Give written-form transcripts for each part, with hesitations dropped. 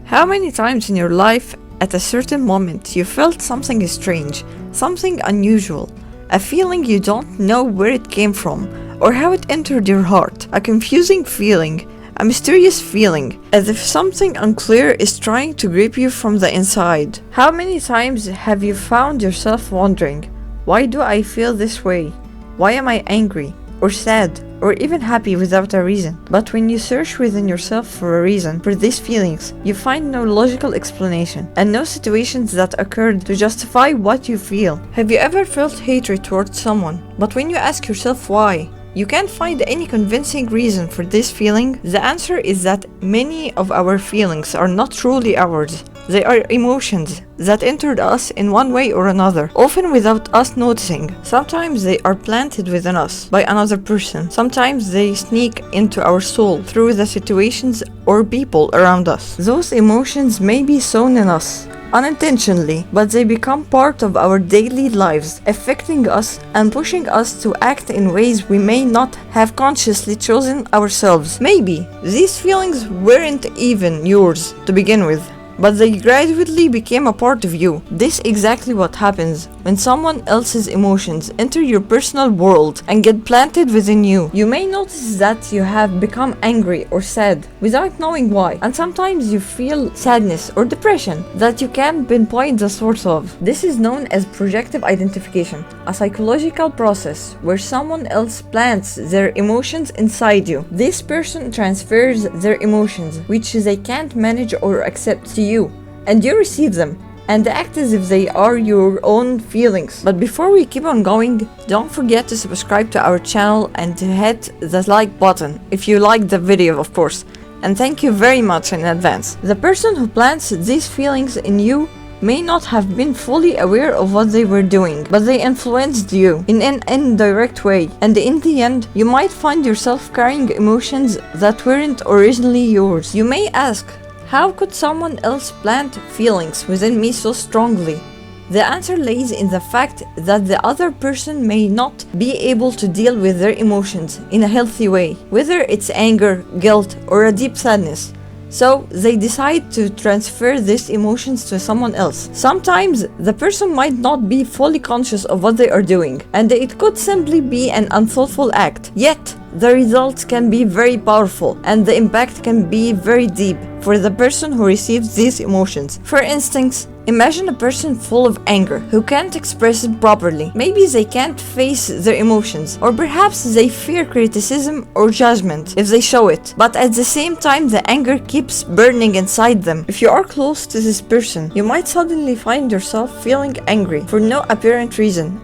How many times in your life, at a certain moment, you felt something strange, something unusual, a feeling you don't know where it came from, or how it entered your heart, a confusing feeling, a mysterious feeling, as if something unclear is trying to grip you from the inside? How many times have you found yourself wondering, why do I feel this way? Why am I angry, or sad, or even happy without a reason? But when you search within yourself for a reason for these feelings, you find no logical explanation and no situations that occurred to justify what you feel. Have you ever felt hatred towards someone, but when you ask yourself why, you can't find any convincing reason for this feeling? The answer is that many of our feelings are not truly ours. They are emotions that entered us in one way or another, often without us noticing. Sometimes they are planted within us by another person. Sometimes they sneak into our soul through the situations or people around us. Those emotions may be sown in us unintentionally, but they become part of our daily lives, affecting us and pushing us to act in ways we may not have consciously chosen ourselves. Maybe these feelings weren't even yours to begin with, but they gradually became a part of you. This is exactly what happens when someone else's emotions enter your personal world and get planted within you. You may notice that you have become angry or sad without knowing why, and sometimes you feel sadness or depression that you can't pinpoint the source of. This is known as projective identification, a psychological process where someone else plants their emotions inside you. This person transfers their emotions, which they can't manage or accept, to you, and you receive them and act as if they are your own feelings. But before we keep on going, don't forget to subscribe to our channel and to hit the like button if you liked the video, of course, and thank you very much in advance. The person who plants these feelings in you may not have been fully aware of what they were doing, but they influenced you in an indirect way, and in the end, you might find yourself carrying emotions that weren't originally yours. You may ask, how could someone else plant feelings within me so strongly? The answer lays in the fact that the other person may not be able to deal with their emotions in a healthy way, whether it's anger, guilt, or a deep sadness. So they decide to transfer these emotions to someone else. Sometimes the person might not be fully conscious of what they are doing, and it could simply be an unthoughtful act. Yet, the results can be very powerful, and the impact can be very deep for the person who receives these emotions. For instance, imagine a person full of anger who can't express it properly. Maybe they can't face their emotions, or perhaps they fear criticism or judgment if they show it. But at the same time, the anger keeps burning inside them. If you are close to this person, you might suddenly find yourself feeling angry for no apparent reason,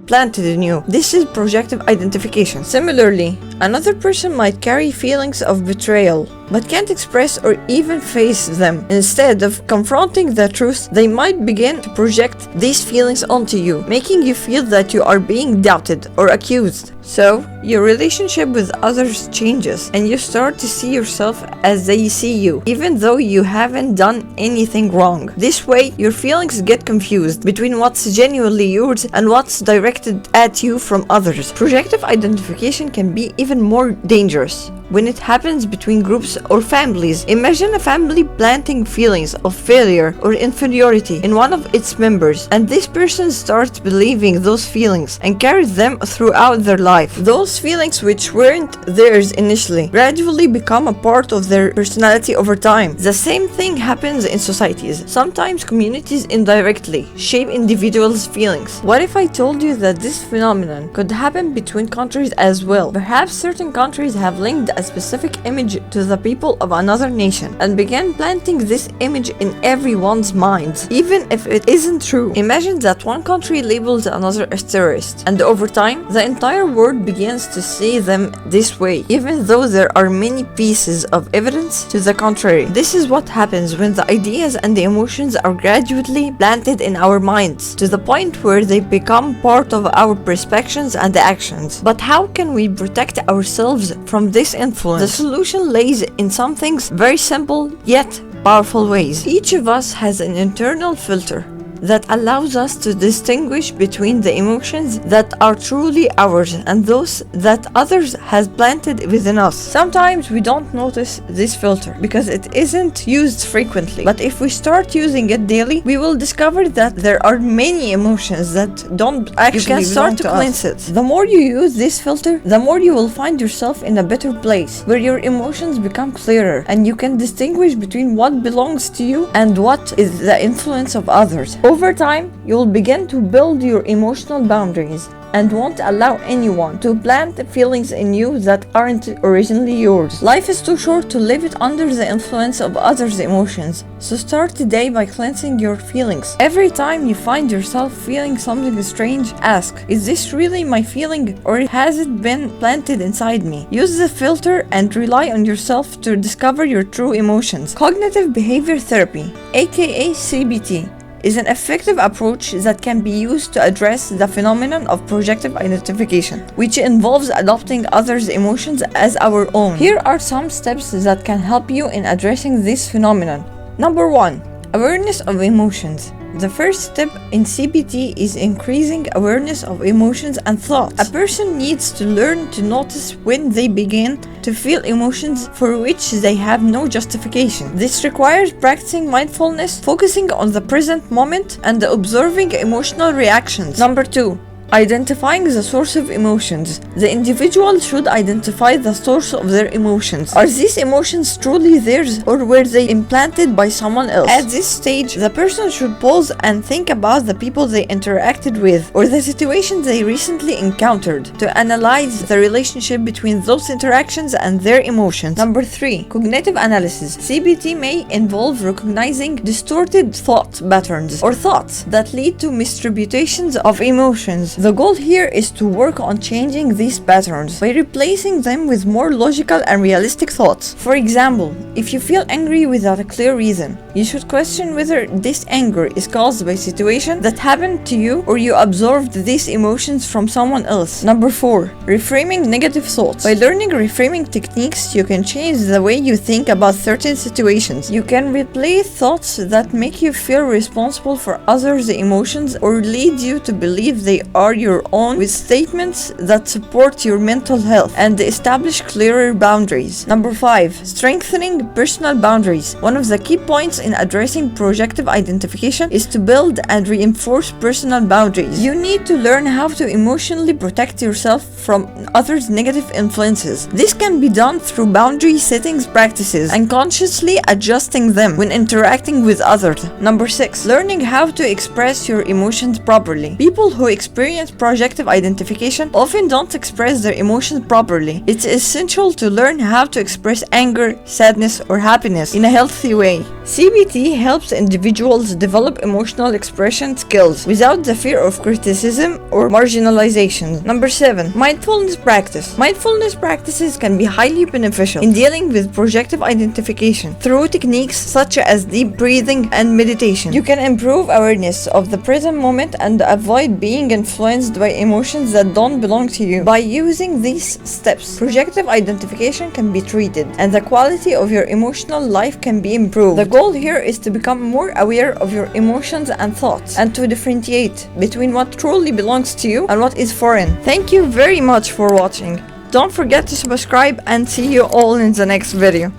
planted in you. This is projective identification. Similarly, another person might carry feelings of betrayal, but can't express or even face them. Instead of confronting the truth, they might begin to project these feelings onto you, making you feel that you are being doubted or accused. So, your relationship with others changes, and you start to see yourself as they see you, even though you haven't done anything wrong. This way, your feelings get confused between what's genuinely yours and what's directed at you from others. Projective identification can be even more dangerous when it happens between groups or families. Imagine a family planting feelings of failure or inferiority in one of its members, and this person starts believing those feelings and carries them throughout their life. Those feelings, which weren't theirs initially, gradually become a part of their personality over time. The same thing happens in societies. Sometimes communities indirectly shape individuals' feelings. What if I told you that this phenomenon could happen between countries as well? Perhaps certain countries have linked a specific image to the people of another nation and began planting this image in everyone's minds, even if it isn't true. Imagine that one country labels another as terrorist, and over time, the entire world begins to see them this way, even though there are many pieces of evidence to the contrary. This is what happens when the ideas and the emotions are gradually planted in our minds, to the point where they become part of our perceptions and actions. But how can we protect ourselves from this influence? The solution lays in some things very simple yet powerful ways. Each of us has an internal filter, that allows us to distinguish between the emotions that are truly ours and those that others has planted within us. Sometimes we don't notice this filter because it isn't used frequently, but if we start using it daily, we will discover that there are many emotions that don't actually belong to us. You can start to cleanse it. The more you use this filter, the more you will find yourself in a better place where your emotions become clearer and you can distinguish between what belongs to you and what is the influence of others. Over time, you will begin to build your emotional boundaries and won't allow anyone to plant feelings in you that aren't originally yours. Life is too short to live it under the influence of others' emotions, so start today by cleansing your feelings. Every time you find yourself feeling something strange, ask, is this really my feeling or has it been planted inside me? Use the filter and rely on yourself to discover your true emotions. Cognitive behavior therapy, aka CBT, is an effective approach that can be used to address the phenomenon of projective identification, which involves adopting others' emotions as our own. Here are some steps that can help you in addressing this phenomenon. Number 1. Awareness of emotions. The first step in CBT is increasing awareness of emotions and thoughts. A person needs to learn to notice when they begin to feel emotions for which they have no justification. This requires practicing mindfulness, focusing on the present moment, and observing emotional reactions. Number 2. Identifying the source of emotions. The individual should identify the source of their emotions. Are these emotions truly theirs or were they implanted by someone else? At this stage, the person should pause and think about the people they interacted with or the situations they recently encountered to analyze the relationship between those interactions and their emotions. Number 3. Cognitive analysis. CBT may involve recognizing distorted thought patterns or thoughts that lead to misrepresentations of emotions. The goal here is to work on changing these patterns by replacing them with more logical and realistic thoughts. For example, if you feel angry without a clear reason, you should question whether this anger is caused by a situation that happened to you or you absorbed these emotions from someone else. Number 4. Reframing negative thoughts. By learning reframing techniques, you can change the way you think about certain situations. You can replace thoughts that make you feel responsible for others' emotions or lead you to believe they are your own with statements that support your mental health and establish clearer boundaries. Number 5. Strengthening personal boundaries. One of the key points in addressing projective identification is to build and reinforce personal boundaries. You need to learn how to emotionally protect yourself from others' negative influences. This can be done through boundary settings practices and consciously adjusting them when interacting with others. Number 6. Learning how to express your emotions properly. People who experience projective identification often don't express their emotions properly. It's essential to learn how to express anger, sadness, or happiness in a healthy way. CBT helps individuals develop emotional expression skills without the fear of criticism or marginalization. Number 7. Mindfulness practice. Mindfulness practices can be highly beneficial in dealing with projective identification through techniques such as deep breathing and meditation. You can improve awareness of the present moment and avoid being influenced by emotions that don't belong to you. By using these steps, projective identification can be treated and the quality of your emotional life can be improved. The goal here is to become more aware of your emotions and thoughts and to differentiate between what truly belongs to you and what is foreign. Thank you very much for watching. Don't forget to subscribe and see you all in the next video.